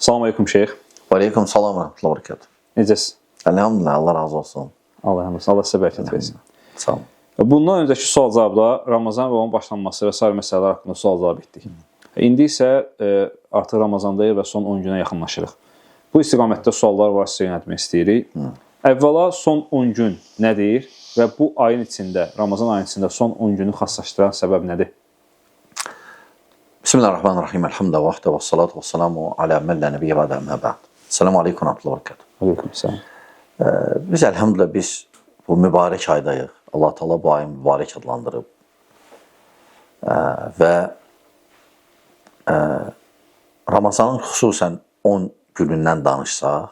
Salam aleykum şeyx. Aleyküm salam və rəhmətullah və bərəkətuh. Necəsiz? Elhamdülillah, Allah razı olsun. Allah həmd olsun. Allah sizə bərəkət versin. Sağ olun. Bundan öncəki sual-cavabda Ramazan və onun başlanması və sair məsələlər haqqında sual-cavab etdik. İndi isə artıq Ramazandayıq və son 10 günə yaxınlaşırıq. Bu istiqamətdə suallar var, sizə yönəltmək istəyirik. Əvvəla son 10 gün nədir və bu ayın içində, Ramazan ayının içində son 10 günü xasslaşdıran səbəb nədir? Bismillahirrahmanirrahim. Elhamdülillah vahdə və salatu və salamu alə mən lə nəbiyyə və əmə bə'd. Selamu aleykum və rəhmətullah və bərəkətuh. Aleyküm selam. Biz elhamdülillah biz bu mübarək aydayıq. Allah Teala bu ayı mübarək adlandırıb. Və Ramazanın xüsusən 10 günündən danışsaq,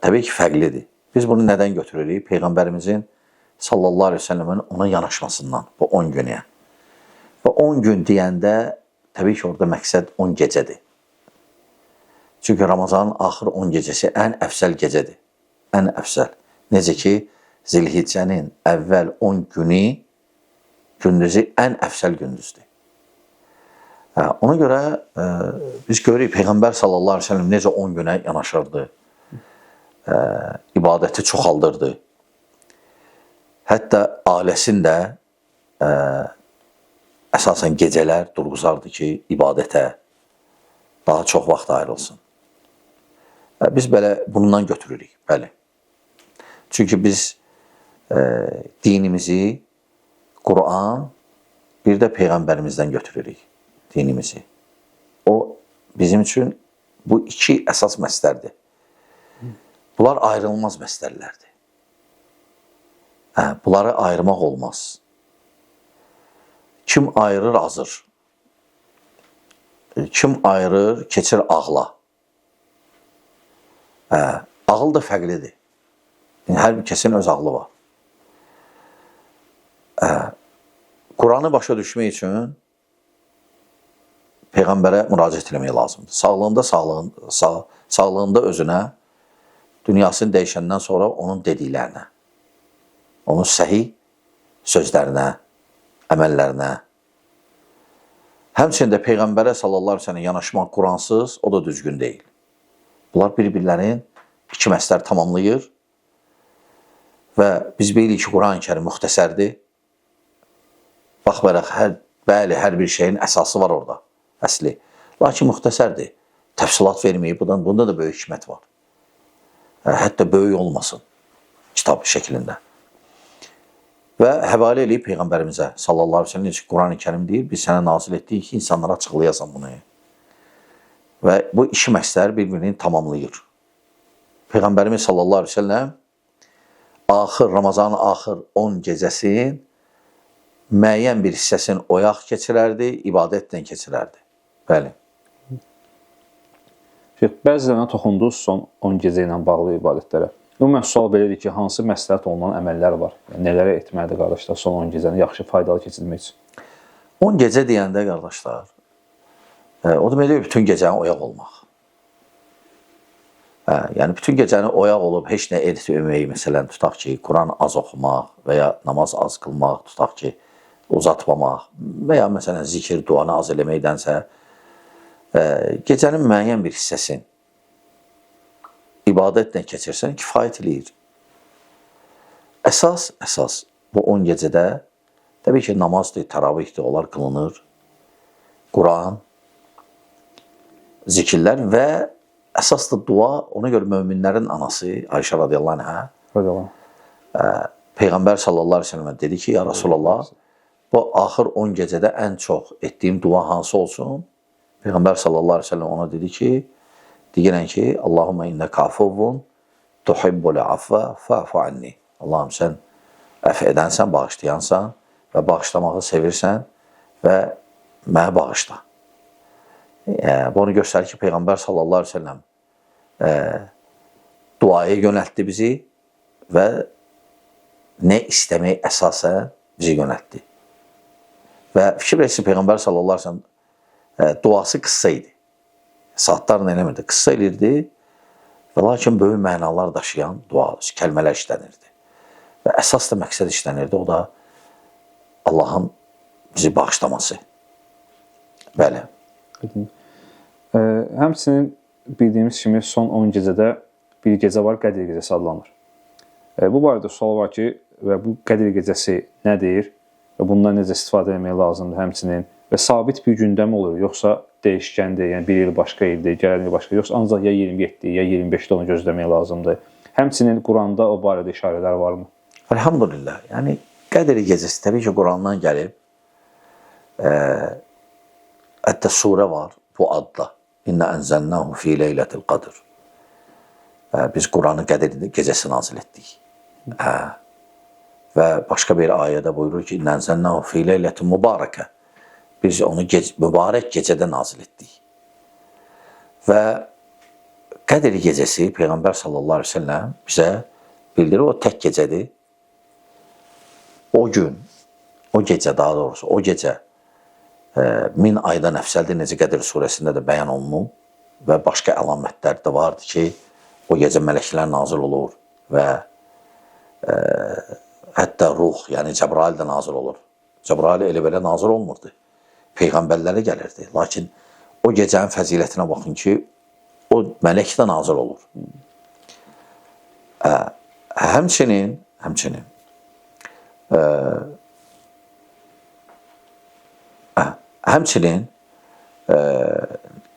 təbii ki, fərqlidir. Biz bunu nədən götürürük? Peyğəmbərimizin sallallahu aleyhi ve sellemin ona yanaşmasından, bu 10 günəyə. Və 10 gün deyəndə, təbii ki, orada məqsəd 10 gecədir. Çünki Ramazanın axır 10 gecəsi ən əfsəl gecədir. Ən əfsəl. Necə ki, Zilhiccənin əvvəl 10 günü, gündüzü ən əfsəl gündüzdür. Ona görə biz görürük, Peyğəmbər sallallahu aleyhi ve sellem necə 10 günə yanaşırdı, ibadəti çoxaldırdı. Hətta ailəsin də əsasən gecələr durğuzardı ki, ibadətə daha çox vaxt ayrılsın. Biz belə bundan götürürük, bəli. Çünki biz dinimizi, Quran, bir də Peyğəmbərimizdən götürürük dinimizi. O, bizim üçün bu iki əsas məslərdir. Bunlar ayrılmaz məslərlərdir. Bunları ayırmaq olmaz. Kim ayırır, azır. Kim ayırır, keçir ağla. Ağıl da fərqlidir. Hər bir kəsin öz ağlı var. Quranı başa düşmək üçün Peyğəmbərə müraciət etmək lazımdır. Sağlığında özünə, dünyasını dəyişəndən sonra onun dediklərinə, onun səhih sözlərinə, əməllərinə. Həmçinin də Peyğəmbərə sallallahu aleyhi ve sellem yanaşmaq Quransız, o da düzgün deyil. Bunlar bir-birlərin iki məsələr tamamlayır və biz bilirik ki, Quran-ı Kərim müxtəsərdir. Baxmayaraq, bəli, hər bir şeyin əsası var orada, əsli. Lakin müxtəsərdir, təfsilat verməyib, bunda da böyük hikmət var. Hətta böyük olmasın kitab şəklində. Və həvalə eləyib Peyğəmbərimizə sallallahu aleyhi ve sellem, Quran-ı Kərim deyir, biz sənə nazil etdik ki, insanlara açıqlayasan bunu. Və bu iki məsələr bir-birini tamamlayır. Peyğəmbərimiz sallallahu aleyhi ve sellem Ramazanın axır 10 gecəsin müəyyən bir hissəsini oyaq keçirərdi, ibadətlə keçirərdi. Bəli. Bəzilərinə toxundunuz son 10 gecə ilə bağlı ibadətlərə. Ümumən sual belədir ki, hansı məsləhət olunan əməllər var? Yəni, nələrə etməlidir qardaşlar son 10 gecəni yaxşı, faydalı keçirmək üçün? 10 gecə deyəndə qardaşlar, o demək bütün gecəni oyaq olmaq. Yəni, bütün gecəni oyaq olub, heç nə etməyi, məsələn, tutaq ki, Quran az oxumaq və ya namaz az qılmaq, tutaq ki, uzatmamaq və ya, məsələn, zikir, duanı az eləməkdənsə, gecənin müəyyən bir hissəsini ibadətlə keçirsən, kifayət eləyir. Əsas bu 10 gecədə, təbii ki, namazdır, təravihdir, onlar qılınır, Quran, zikirlər və əsas da dua, ona görə möminlərin anası, Ayşə radiyallahu anhə, Peyğəmbər sallallahu aleyhi ve sellem dedi ki, ya Rasulallah, bu axır 10 gecədə ən çox etdiyim dua hansı olsun? Peyğəmbər sallallahu aleyhi ve sellem ona dedi ki, deyirən ki, Allahumma innəka afuvun tuhibbul afva fa'fu anni. Allahım, sən əf edənsən, bağışlayansan və bağışlamağı sevirsən və mənə bağışla. Bunu göstərir ki, Peyğəmbər sallallahu aleyhi ve sellem duaya yönəltdi bizi və nə istəmək əsasən bizi yönəltdi. Və fikir versin, Peyğəmbər sallallahu aleyhi ve sellem duası qıssa idi. Saatlarla eləmirdi, qıssa elirdi və lakin böyük mənalar daşıyan dua, kəlmələr işlənirdi. Və əsas da məqsəd işlənirdi, o da Allahın bizi bağışlaması. Bəli. Həmçinin bildiyimiz kimi son 10 gecədə bir gecə var, Qədir gecəsi adlanır. Bu barədə sual var ki, və bu Qədir gecəsi nədir və bundan necə istifadə etmək lazımdır həmçinin və sabit bir gündəmi olur, yoxsa dəyişkəndir, yəni bir il başqa ildir, gələn il başqa, yoxsa ancaq ya 27-dir, ya 25-də onu gözləmək lazımdır. Həmçinin Quranda o barədə işarələr varmı? Elhamdülillah. Yəni Qədir gecəsi təbii ki, Qurandan gəlib. Hətta surə var bu adla. İnna ənzəlnahu fi leylətil qadr. Biz Quranı Qədir gecəsi nazil etdik. Və başqa bir ayədə buyurur ki, İnna ənzəlnahu fi leylətin mübarəkə. Biz onu mübarək gecədə nazil etdik. Və Qədir gecəsi Peyğəmbər sallallahu əleyhi və səlləm bizə bildirir, o tək gecədir. O gün, o gecə daha doğrusu, o gecə 1000 aydan əfsəldir, necə Qədir surəsində də bəyan olunub və başqa əlamətlər də vardır ki, o gecə mələklər nazil olur və hətta ruh, yəni Cəbrail də nazil olur. Cəbrail elə belə nazil olmurdu. Peyğəmbərlərə gəlirdi. Lakin o gecənin fəzilətinə baxın ki, o mələk də nazil olur. Həmçinin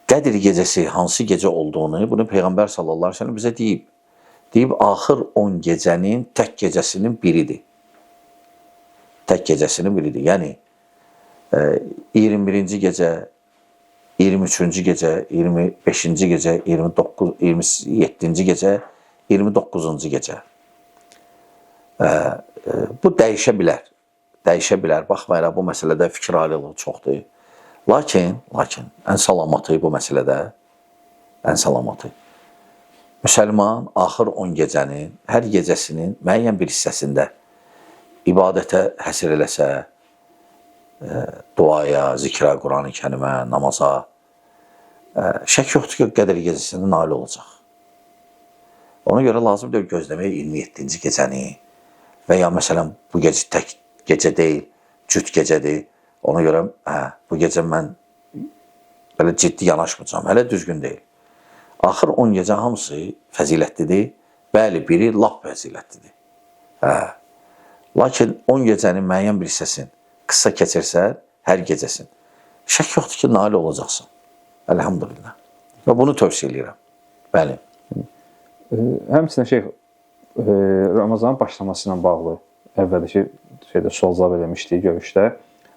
Qədir gecəsi hansı gecə olduğunu, bunu Peyğəmbər sallallahu əleyhi və səlləm bizə deyib. Deyib, axır 10 gecənin tək gecəsinin biridir. Tək gecəsinin biridir. Yəni, 21-ci gecə, 23-cü gecə, 25-ci gecə, 27-ci gecə, 29-cu gecə. Bu dəyişə bilər. Dəyişə bilər. Baxmayaraq, bu məsələdə fikir ayrılığı çoxdur. Lakin, ən salamatı bu məsələdə, ən salamatı. Müsəlman axır 10 gecənin, hər gecəsinin müəyyən bir hissəsində ibadətə həsr eləsə, duaya, zikrə, Quran-ı kərimə, namaza, şək yoxdur ki, Qədir gecəsində nail olacaq. Ona görə lazımdır gözləmək 27-ci gecəni və ya məsələn, bu gecə tək gecə deyil, cüt gecədir. Ona görə bu gecə mən belə ciddi yanaşmayacağım, hələ düzgün deyil. Axır 10 gecə hamısı fəzilətlidir. Bəli, biri lap fəzilətlidir. Lakin 10 gecənin müəyyən bir hissəsini qısa keçirsə, hər gecəsin. Şək yoxdur ki, nail olacaqsın. Elhamdülillah. Və bunu tövsiyə edirəm. Bəli. Həmçinin şeyh, Ramazanın başlaması ilə bağlı əvvəldəki sual-cavab eləmişdik görüşdə.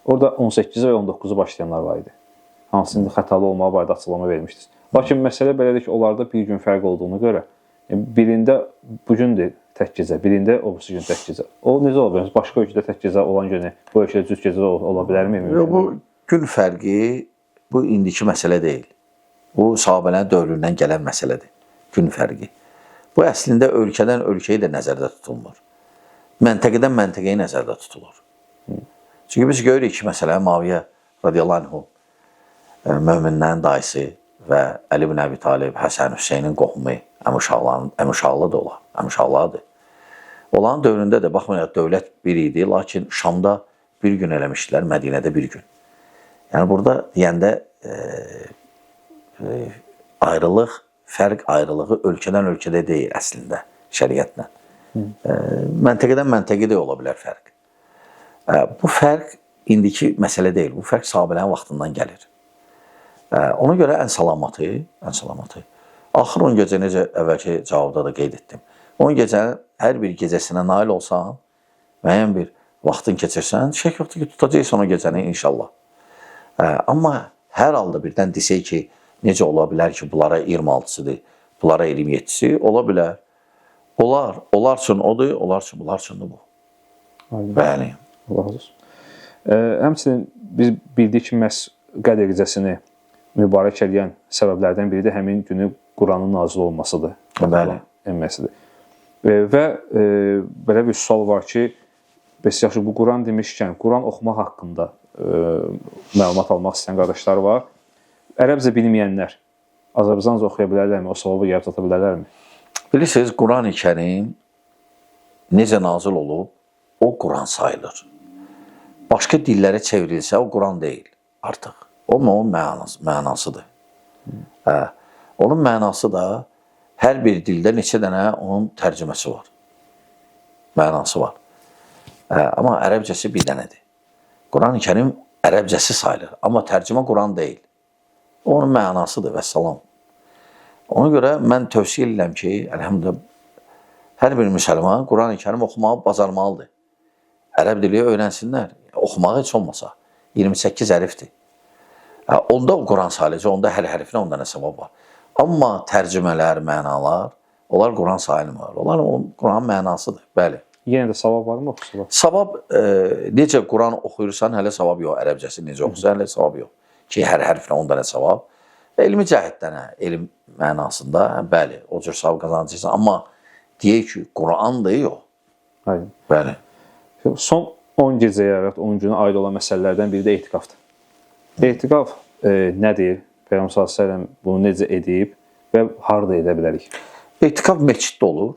Orada 18 və 19-u başlayanlar var idi. Hansında xətalı olmağı barədə açıqlama vermişdiniz. Lakin məsələ belədir ki, onlarda bir gün fərq olduğunu görə, birində bu gündür tək gecə, birində o gün tək gecə. O necə ola bilər? Başqa ölkədə tək gecə olan günü bu ölkədə cüt gecə ola bilərmi? Yox, bu gün fərqi bu indiki məsələ deyil. Bu sahabələrin dövründən gələn məsələdir. Gün fərqi. Bu əslində ölkədən ölkəyə də nəzərdə tutulmur. Məntəqədən məntəqəyə nəzərdə tutulur. Çünki biz görürük ki, məsələn, Muaviyyə radiyallahu anhu möminlərin dayısı və Əli ibn Əbi Talib, Həsən Hüseynin qohumu, əmişağlıdır olar, əmişağlıdır. Onların dövründə də baxmayaraq dövlət bir idi, lakin Şamda bir gün eləmişdilər, Mədinədə bir gün. Yəni burada deyəndə ayrılıq, fərq ayrılığı ölkədən ölkədə deyil əslində, şəriətlə. Məntəqədən məntəqədə ola bilər fərq. Bu fərq indiki məsələ deyil, bu fərq sahabələrin vaxtından gəlir. Ona görə ən salamatı, axır 10 gecə necə əvvəlki cavabda da qeyd etdim. 10 gecənin hər bir gecəsinə nail olsan, müəyyən bir vaxtın keçirsən, şək yoxdur ki, tutacaqsan o gecəni inşallah. Amma hər halda birdən desək ki, necə ola bilər ki, bunlara 26-sıdır, bunlara 27-si, ola bilər. Onlar üçün odur, onlar üçün bu. Bəli. Allah razı olsun. Həmçinin biz bildik ki, məhz Qədir gecəsini mübarək edən səbəblərdən biri də həmin günü Quranın nazil olmasıdır. Bəli. Enməsidir. Və belə bir sual var ki, bəs yaxşı bu Quran demişkən, Quran oxumaq haqqında məlumat almaq istəyən qardaşlar var. Ərəbcə bilməyənlər Azərbaycanca oxuya bilərlərmi? O savabı gəlib çata bilərlərmi? Bilirsiniz, Quran-ı Kərim necə nazil olub, o Quran sayılır. Başqa dillərə çevrilsə, o Quran deyil artıq. O mənasıdır. Onun mənası da hər bir dildə neçə dənə onun tərcüməsi var. Mənası var. Amma ərəbcəsi bir dənədir. Quran-ı Kərim ərəbcəsi sayılır. Amma tərcümə Quran deyil. Onun mənasıdır və salam. Ona görə mən tövsiyə edirəm ki, əlhəmdülillah, hər bir müsəlman Quran-ı Kərim oxumağı bacarmalıdır. Ərəb dili öyrənsinlər. Oxumağı heç olmasa. 28 hərfdir. Onda Quran sayılacaq, onda hər hərfinə onda nə savab var. Amma tərcümələr, mənalar, onlar Quran sayılmır. Onlar Quranın mənasıdır, bəli. Yenə də savab varmı oxusular? Savab, necə Quran oxuyursan, hələ savab yox. Ərəbcəsi necə oxuyursan, hələ savab yox. Ki, hər hərfinə onda nə savab. Elmi cəhətdən, elm mənasında, bəli, o cür savab qazanacaqsan. Amma deyək ki, Qurandır, yox. Aynen. Bəli. Son 10 gecəyə və 10 günə aid olan məsələlərdən biri də etiqafdır. Etiqaf nədir? Peyğəmbər sallallahu əleyhi və səlləm bunu necə edib və harda edə bilərik? Etiqaf məsciddə olur.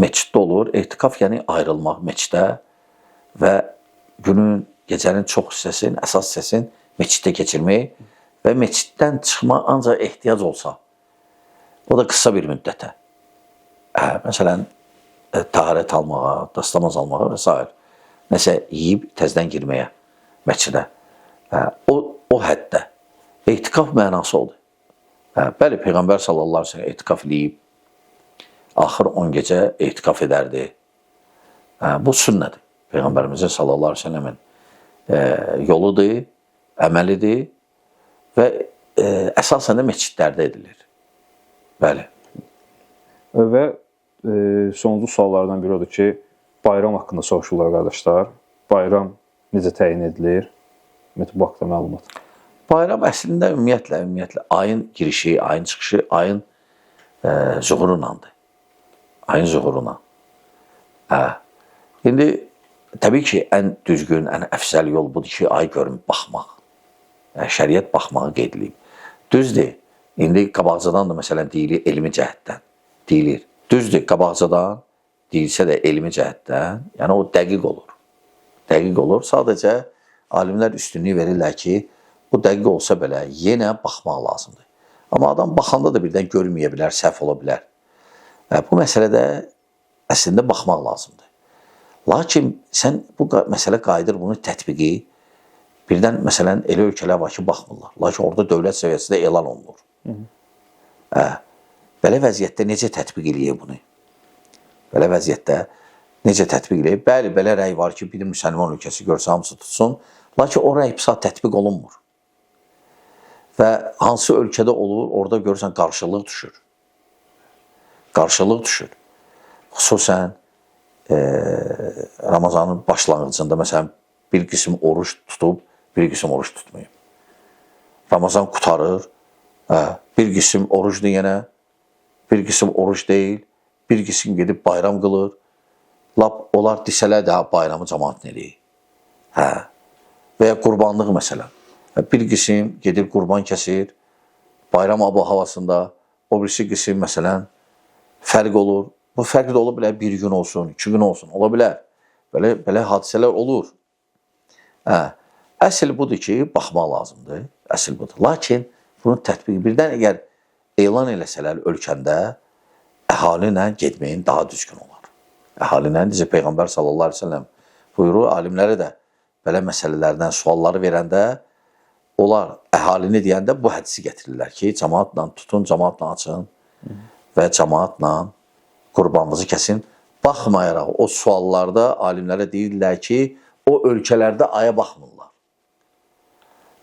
Məsciddə olur. Etiqaf yəni ayrılmaq məsciddə və günün, gecənin çox hissəsini, əsas hissəsini məsciddə keçirmək və məsciddən çıxma ancaq ehtiyac olsa. O da qısa bir müddətə. Məsələn, taharət almağa, dastamaz almağa və s. Nəsə yeyib təzdən girməyə məscidə. O həddə. Etiqaf mənası odur. Bəli, Peyğəmbər sallallahu əleyhi və səlləm etiqaf eləyib. Axır 10 gecə etiqaf edərdi. Bu sünnədir. Peyğəmbərimizin sallallahu əleyhi və səlləmin yoludur, əməlidir və əsasən də məscidlərdə edilir. Bəli. Və sonuncu suallardan biri odur ki, bayram haqqında soruşurlar qardaşlar. Bayram necə təyin edilir? Bu haqda məlumat. Bayram əslində ümumiyyətlə ayın girişi, ayın çıxışı, ayın zuhurundandır. Ayın zuhuruna. İndi təbii ki, ən düzgün, ən əfsəl yol budur ki, ay görünüb baxmaq. Şəriət baxmağı qeyd edilib. Düzdür, indi qabaqcadan da məsələn deyilir elmi cəhətdən deyilir. Düzdür, qabaqcadan deyilsə də elmi cəhətdən, yəni o dəqiq olur. Dəqiq olur. Sadəcə alimlər üstünlük verirlər ki, bu dəqiq olsa belə yenə baxmaq lazımdır. Amma adam baxanda da birdən görməyə bilər, səhv ola bilər. Bu məsələdə əslində baxmaq lazımdır. Lakin sən bu məsələ qayıdır bunu tətbiqi, birdən məsələn elə ölkələr var ki, baxmırlar. Lakin orada dövlət səviyyəsində elan olunur. Belə vəziyyətdə necə tətbiq eləyir bunu? Belə vəziyyətdə necə tətbiq eləyir? Bəli, belə rəy var ki, bir müsəlman ölkəsi görsə hamısı tutsun. Lakin o rəy tətbiq olunmur. Və hansı ölkədə olur, orada görürsən qarşılıq düşür. Qarşılıq düşür. Xüsusən Ramazanın başlanğıcında məsələn bir qism oruç tutub, bir qism oruç tutmayıb. Ramazan qutarır, bir qism orucdur yenə, bir qism oruc deyil, bir qism gedib bayram qılır. Lap onlar desələr də bayramı cəmaatın eləyir. Və ya qurbanlıq məsələn. Bir qism gedib qurban kəsir, bayram havasında, o birisi qism məsələn fərq olur. Bu fərq də ola bilər, bir gün olsun, 2 gün olsun, ola bilər. Belə hadisələr olur. Əsl budur ki, baxmaq lazımdır. Əsl budur. Lakin bunun tətbiqi birdən əgər elan eləsələr ölkəndə əhali ilə getməyin daha düzgün olar. Əhali ilə, necə Peyğəmbər sallallahu əleyhi və səlləm buyurur, alimlərə də belə məsələlərdən sualları verəndə onlar əhalini deyəndə bu hədisi gətirirlər ki, cəmaatla tutun, cəmaatla açın və cəmaatla qurbanınızı kəsin. Baxmayaraq o suallarda alimlərə deyirlər ki, o ölkələrdə aya baxmırlar.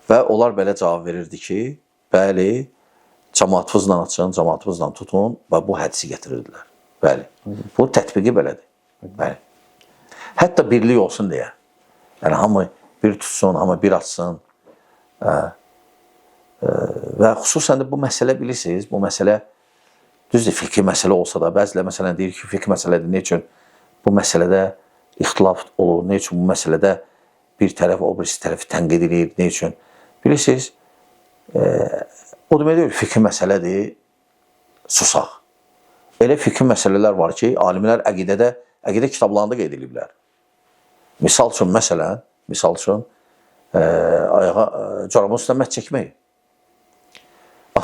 Və onlar belə cavab verirdi ki, bəli, cəmaatınızla açın, cəmaatınızla tutun və bu hədisi gətirirdilər. Bəli, bu tətbiqi belədir. Bəli. Hətta birlik olsun deyə. Yəni, hamı bir tutsun, hamı bir açsın. Və xüsusən də bu məsələ bilirsiniz, bu məsələ düzdür, fikri məsələ olsa da, bəzilə məsələn deyir ki, fikri məsələdir, ne üçün bu məsələdə ixtilaf olur, ne üçün bu məsələdə bir tərəf, o birisi tərəfi tənqid edir, ne üçün? Bilirsiniz, o demək deyil, fikri məsələdir, susaq. Elə fikri məsələlər var ki, alimlər əqidə kitablarında qeyd ediliblər. Misal üçün, məsələn, ayağa corabın üstündən məhz çəkmək.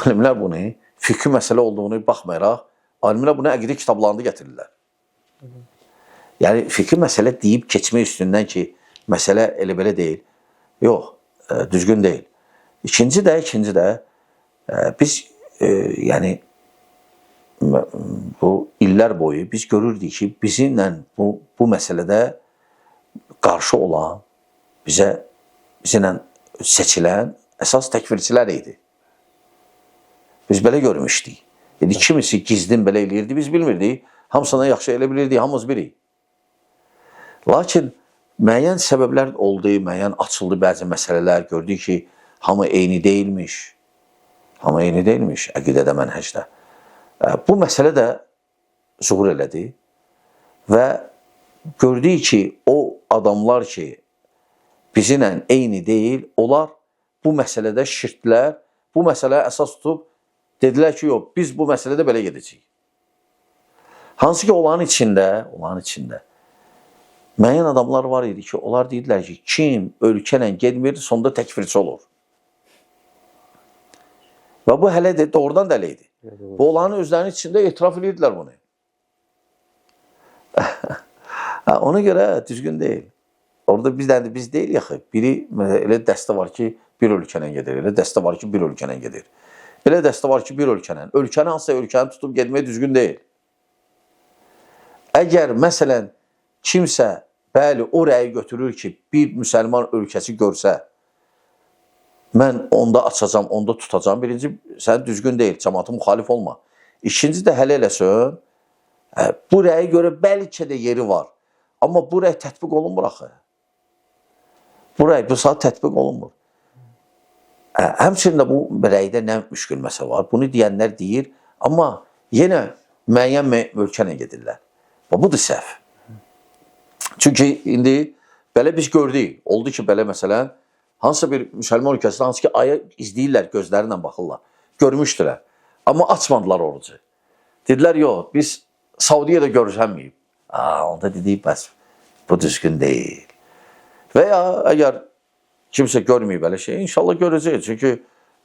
alimlər bunu fikri məsələ olduğunu baxmayaraq, alimlər bunu əqidə kitablarında gətirirlər. Yəni, fikri məsələ deyib keçmək üstündən ki, məsələ elə belə deyil. Yox, düzgün deyil. İkinci də, biz, yəni, bu illər boyu biz görürdük ki, bizimlə bu məsələdə qarşı olan, bizimlə seçilən əsas təkfirçilər idi. Biz belə görmüşdük. Yəni, kimisi gizlin belə eləyirdi, biz bilmirdik. Hamısından yaxşı elə bilirdik, hamımız birik. Lakin müəyyən səbəblər oldu, müəyyən açıldı bəzi məsələlər, gördük ki, hamı eyni deyilmiş. Hamı eyni deyilmiş əqidədə, mənhəcdə. Bu məsələ də zuhur elədi və gördük ki, o adamlar ki, bizimlə eyni deyil, onlar bu məsələdə şirklər, bu məsələyə əsas tutub, dedilər ki, yox, biz bu məsələdə belə gedəcəyik. Hansı ki, onların içində müəyyən adamlar var idi ki, onlar deyirlər ki, kim ölkə ilə gedmir, sonda təkfirçi olur. Və bu hələ də doğrudan da elə idi. Bu onların özlərinin içində etiraf edirdilər bunu. Ona görə düzgün deyil. Orada biz deyil yaxı. Biri elə dəstə var ki, bir ölkələ gedir. Elə dəstə var ki, bir ölkələ gedir. Elə dəstə var ki, bir ölkələ. Ölkəni hansısa ölkəni tutub gedmək düzgün deyil. Əgər, məsələn, kimsə, bəli, o rəyi götürür ki, bir müsəlman ölkəsi görsə, mən onda açacam, onda tutacam. Birinci, sən düzgün deyil, cəmaatı müxalif olma. İkinci də hələ eləsən, bu rəyi görə bəlkə də yeri var. Amma bu rəy tətbiq olunmur axı. Bu rəy, bu saat tətbiq olunmur. Həmçinin də bu rəydə nə müşkül məsələ var? Bunu deyənlər deyir, amma yenə müəyyən ölkənə gedirlər. Və budur səhv. Çünki indi belə biz gördük. Oldu ki, belə məsələn, hansısa bir müsəlman ölkəsində hansı ki, aya izləyirlər, gözlərinlə baxırlar. Görmüşdülər. Amma açmadılar orucu. Dedilər, yox, biz Saudiyada görüşənməyib. Onda dedik, bəs bu düzgün deyil. Və ya əgər kimsə görməyib belə şey, inşallah görəcək. Çünki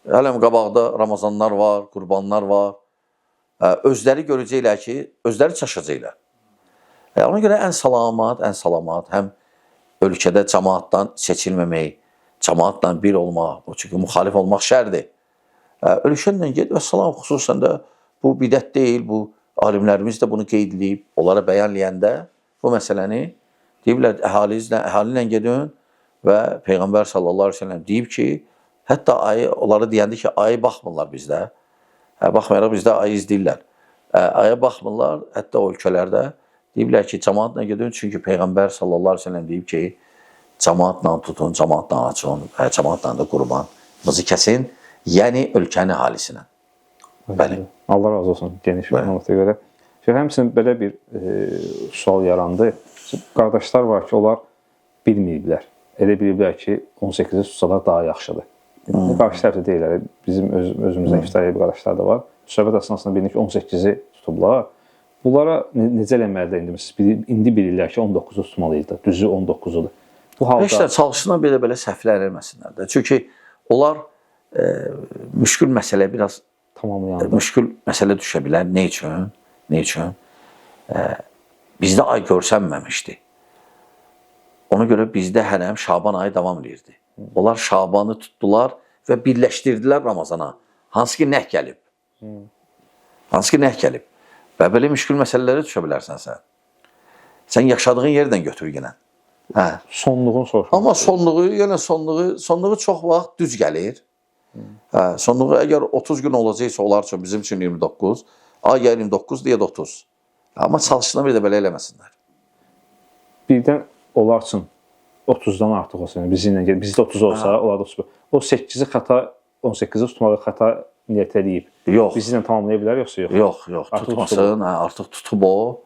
hələm qabaqda Ramazanlar var, qurbanlar var. Özləri görəcəklər ki, özləri çaşacaqlar. Ona görə ən salamat, həm ölkədə cəmaatdan seçilməmək, cəmaatla bir olmaq, çünki müxalif olmaq şərdir. Ölkənlə ged və salam, xüsusən də bu bidət deyil, bu alimlərimiz də bunu qeyd edib, onlara bəyanləyəndə bu məsələni deyiblər, əhali ilə gedin və Peyğəmbər sallallahu aleyhi ve sellem deyib ki, hətta ayı, onlara deyəndə ki, ayı baxmırlar bizdə, baxmayaraq bizdə ayı izləyirlər. Aya baxmırlar, hətta o ölkələrdə deyiblər ki, cəmaatla gedin, çünki Peyğəmbər sallallahu aleyhi ve sellem deyib ki, cəmaatla tutun, cəmaatla açın, cəmaatla da qurbanınızı kəsin, yəni ölkənin əhalisinə. Bəli. Allah razı olsun geniş məlumata görə. Həmçinin belə bir sual yarandı. Qardaşlar var ki, onlar bilməyiblər. Elə biliblər ki, 18-i tutsalar daha yaxşıdır. Qarşı tərəfdə deyirlər, bizim özümüzdən iftihar edən qardaşlar da var. Söhbət əsnasında bilinir ki, 18-i tutublar. Bunlara necə eləməlidir indi? İndi bilirlər ki, 19-u tutmalıydı, düzü 19-udur. Bu halda... İşte çalışsınlar belə səhvlər eləməsinlər də. Çünki onlar müşkül məsələ biraz müşkül məsələ düşə bilər. Ne üçün? Bizdə ay görsənməmişdi. Ona görə bizdə hələm Şaban ayı davam edirdi. Onlar Şabanı tutdular və birləşdirdilər Ramazana. Hansı ki, nəh gəlib. Və belə müşkül məsələlərə düşə bilərsən sən. Sən yaşadığın yerdən götür yenə. Sonluğun soruşmaq. Amma sonluğu çox vaxt düz gəlir. Sonluğu əgər 30 gün olacaqsa, onlar üçün, bizim üçün 29, ay gəl 29, deyə 30. Amma çalışsınlar bir də belə eləməsinlər. Birdən onlar üçün 30-dan artıq olsun. Bizdə 30 olsa, onlar da 30. O 8-i xəta, 18-i tutmalı xəta niyyət edib. Yox. Bizlə tamamlaya bilər, yoxsa yox? Yox, tutmasın. Artıq tutub o.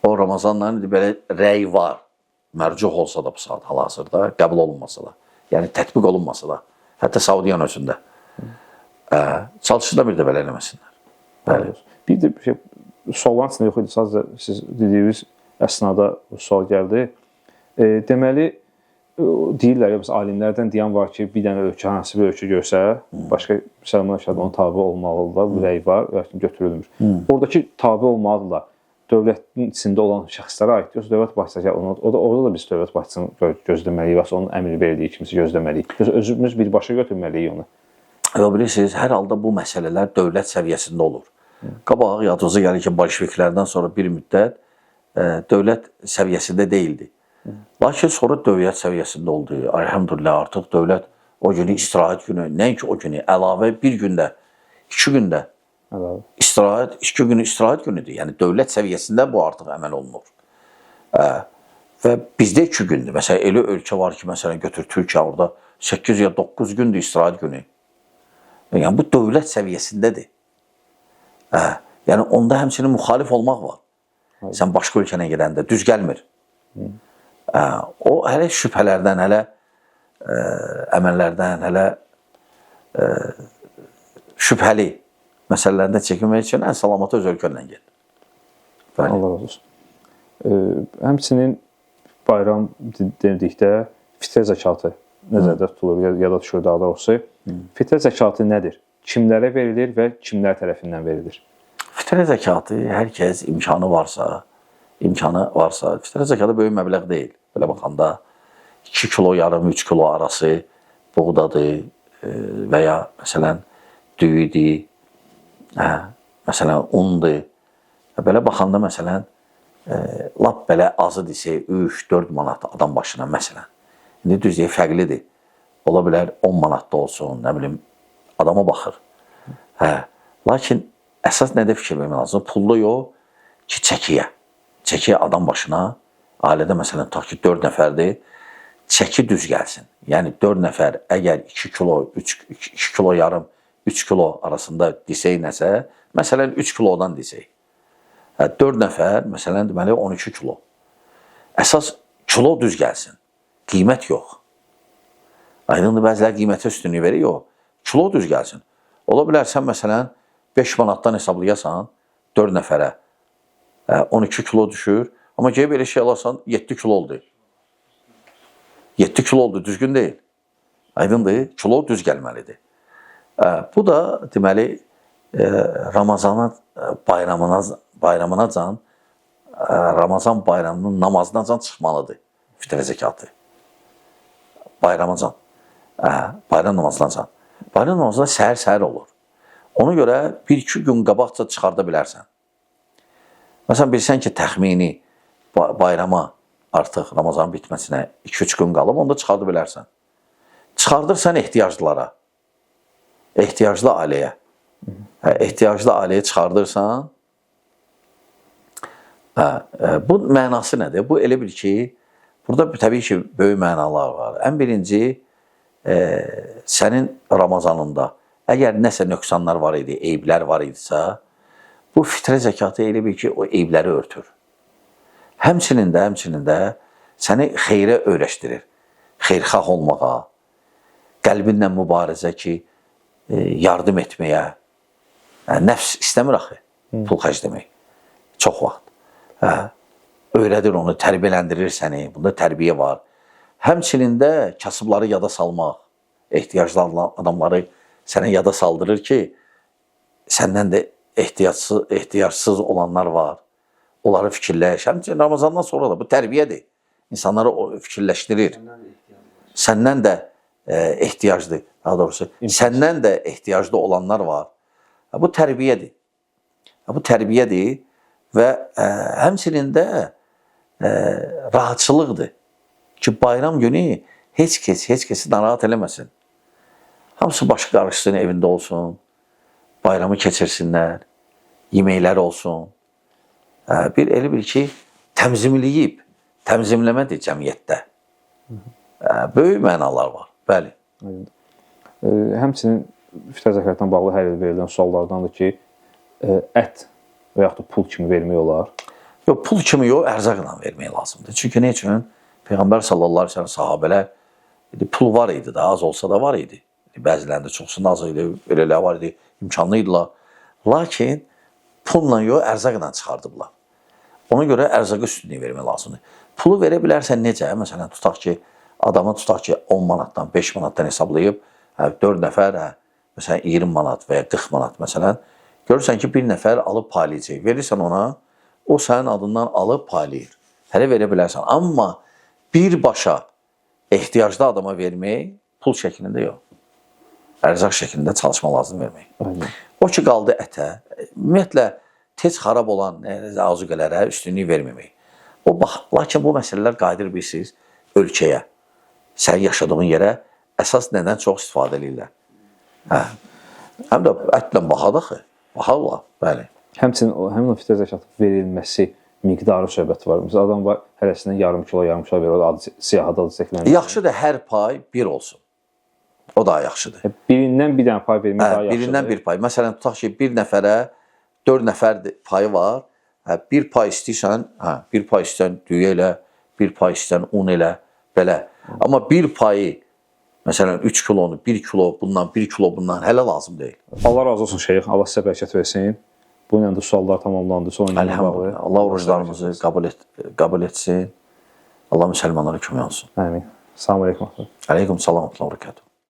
O Ramazanla belə rəy var. Mərcuh olsa da bu saat hal-hazırda, qəbul olunmasa da. Yəni, tətbiq olunmasa da. Hətta Saudiyan özündə. Çalışsınlar bir də belə eləməsinlər. Bəli. Bir də sualların içində yox idi. Sadəcə siz dediyiniz əsnada sual gəldi. Deməli, deyirlər ya, məsələn, alimlərdən deyən var ki, bir dənə ölkə, hansı bir ölkə görsə, başqa müsəlman ölkədə ona tabe olmalıdırlar, bu rəy var, lakin götürülmür. Oradakı tabe olmalıdırlar dövlətin içində olan şəxslərə aiddir, yoxsa dövlət başçısı, orada da biz dövlət başçısını gözləməliyik, yoxsa onun əmr verdiyi kimisi gözləməliyik, yoxsa özümüz birbaşa götürməliyik onu. Bilirsiniz, hər halda bu məsələlər dövlət səviyyəsində olur. Qabaq yadınıza gəlir ki, bolşeviklərdən sonra bir müddət dövlət səviyyəsində deyildi. Lakin sonra dövlət səviyyəsində oldu. Elhamdülillah, artıq dövlət o günü istirahət günü, nəinki o günü, əlavə bir gündə, 2 gündə istirahət, 2 günü istirahət günüdür. Yəni dövlət səviyyəsində bu artıq əməl olunur. Və bizdə 2 gündür. Məsələn, elə ölkə var ki, məsələn, götür Türkiyə, orada 8 ya 9 gündür istirahət günü. Yəni bu dövlət səviyyəsindədir. Yəni onda həmçinin müxalif olmaq var. Sən başqa ölkənə gedəndə düz gəlmir. O hələ şübhələrdən, hələ əməllərdən, hələ şübhəli məsələlərdən çəkinmək üçün ən salamatı öz ölkəndən gedir. Allah razı olsun. Həmçinin bayram dedikdə fitrə zəkatı nəzərdə tutulur, ya da düşür daha doğrusu. Fitrə zəkatı nədir? Kimlərə verilir və kimlər tərəfindən verilir? Fitrə zəkatı hər kəs imkanı varsa, fitrə zəkatı böyük məbləğ deyil. Belə baxanda 2 kilo yarım, 3 kilo arası buğdadır və ya məsələn düyüdür, məsələn undur. Belə baxanda məsələn lap belə azı desə 3-4 manat adam başına məsələn. İndi düz deyək fərqlidir. Ola bilər 10 manat da olsun, nə bilim adama baxır. Lakin əsas nədə fikir vermək lazım? Pulda yox ki, çəkiyə. Çəkiyə adam başına, ailədə məsələn, tutaq ki, 4 nəfərdir, çəki düz gəlsin. Yəni 4 nəfər əgər 2 kilo, 2 kilo yarım, 3 kilo arasında desək nəsə, məsələn 3 kilodan desək. 4 nəfər, məsələn, deməli 12 kilo. Əsas kilo düz gəlsin, qiymət yox. Aydındır, bəzilər qiymətə üstünlük verir, yox. Kilo düz gəlsin. Ola bilər sən məsələn 5 manatdan hesablayasan 4 nəfərə 12 kilo düşür, amma gəlib elə şey alarsan 7 kilo oldu. 7 kilo oldu, düzgün deyil. Aydındır, kilo düz gəlməlidir. Bu da deməli Ramazan bayramınacan, Ramazan bayramının namazınacan çıxmalıdır fitrə zəkatı. Bayram namazınacan. Bayram namazına səhər-səhər olur. Ona görə 1-2 gün qabaqca çıxarda bilərsən. Məsələn, bilsən ki, təxmini bayrama artıq Ramazanın bitməsinə 2-3 gün qalıb, onda çıxarda bilərsən. Çıxardırsan ehtiyaclılara, ehtiyaclı ailəyə. Ehtiyaclı ailəyə çıxardırsan, bu mənası nədir? Bu elə bil ki, burada təbii ki, böyük mənalar var. Ən birinci, sənin Ramazanında əgər nəsə nöqsanlar var idi, eyblər var idisə, bu fitrə zəkatı elə bil ki, o eybləri örtür. Həmçinin də səni xeyrə öyrəşdirir. Xeyrxah olmağa, qəlbinlə mübarizə ki, yardım etməyə. Nəfs istəmir axı, pul xərcləmək. Çox vaxt. Öyrədir onu, tərbiyələndirir səni, bunda tərbiyə var. Həmçinin də kasıbları yada salmaq, ehtiyaclı adamları sənə yada saldırır ki, səndən də ehtiyacsız olanlar var. Onları fikirləş. Həmçinin Ramazandan sonra da bu tərbiyədir. İnsanları fikirləşdirir. Səndən də ehtiyaclı, daha doğrusu, səndən də ehtiyaclı olanlar var. Bu tərbiyədir. Bu tərbiyədir və həmçinin də rahatçılıqdır ki, bayram günü heç kəsi narahat eləməsin. Hamısı başı qarışsın, evində olsun, bayramı keçirsinlər, yeməklər olsun. Bir elə bil ki, təmzimləyib, təmzimləmədir cəmiyyətdə. Böyük mənalar var, bəli. Həmçinin fitrə zəkatına bağlı hər il verilən suallardandır ki, ət və yaxud da pul kimi vermək olar. Yox, pul kimi yox, ərzaqla vermək lazımdır. Çünki nə üçün? Peyğəmbər sallallahu aleyhi ve sellem sahabələr pul var idi da, az olsa da var idi. Bəzilərində çoxsunda az idi, belələr var idi, imkanlı idilər. Lakin pulla yox, ərzaqla çıxardıblar. Ona görə ərzaqa üstünlüyü vermək lazımdır. Pulu verə bilərsən necə? Məsələn, tutaq ki, adama tutaq ki 10 manatdan, 5 manatdan hesablayıb, 4 nəfər, məsələn 20 manat və ya 40 manat məsələn, görürsən ki, bir nəfər alıb paylayacaq. Verirsən ona, o sənin adından alıb paylayır. Hələ verə bilərsən. Amma birbaşa ehtiyaclı adama vermək pul şəklində yox. Ərzaq şəklində çalışma lazım vermək. Aynen. O ki, qaldı ətə, ümumiyyətlə, tez xarab olan azuqələrə üstünlük verməmək. Lakin bu məsələlər qayıdır bilirsiniz ölkəyə, sən yaşadığın yerə əsas nədən çox istifadə edirlər. Həm də ətlə baxadıq, baxarlar, bəli. Həmçinin həmin o fitr zəkatı verilməsi miqdarı söhbəti var. Məsələn, adam var, hərəsindən yarım kilo verir, o da siyahıda adı çəkilir. Yaxşıdır, hər pay bir olsun. O da yaxşıdır. Birindən bir dənə pay vermək daha yaxşıdır. Birindən bir pay. Məsələn, tutaq ki, bir nəfərə 4 nəfər payı var. Bir pay istəyirsən, bir pay istəyirsən düyə elə, bir pay istəyirsən un elə, belə. Amma bir payı, məsələn, 3 kilonu, 1 kilo bundan, 1 kilo bundan hələ lazım deyil. Allah razı olsun şeyx, Allah sizə bərəkət versin. Bununla da suallar tamamlandı. Əlhamdülillah. Allah oruclarımızı qəbul etsin. Allah müsəlmanlara kömək olsun. Amin. Salam aleyküm. Aleyküm salam.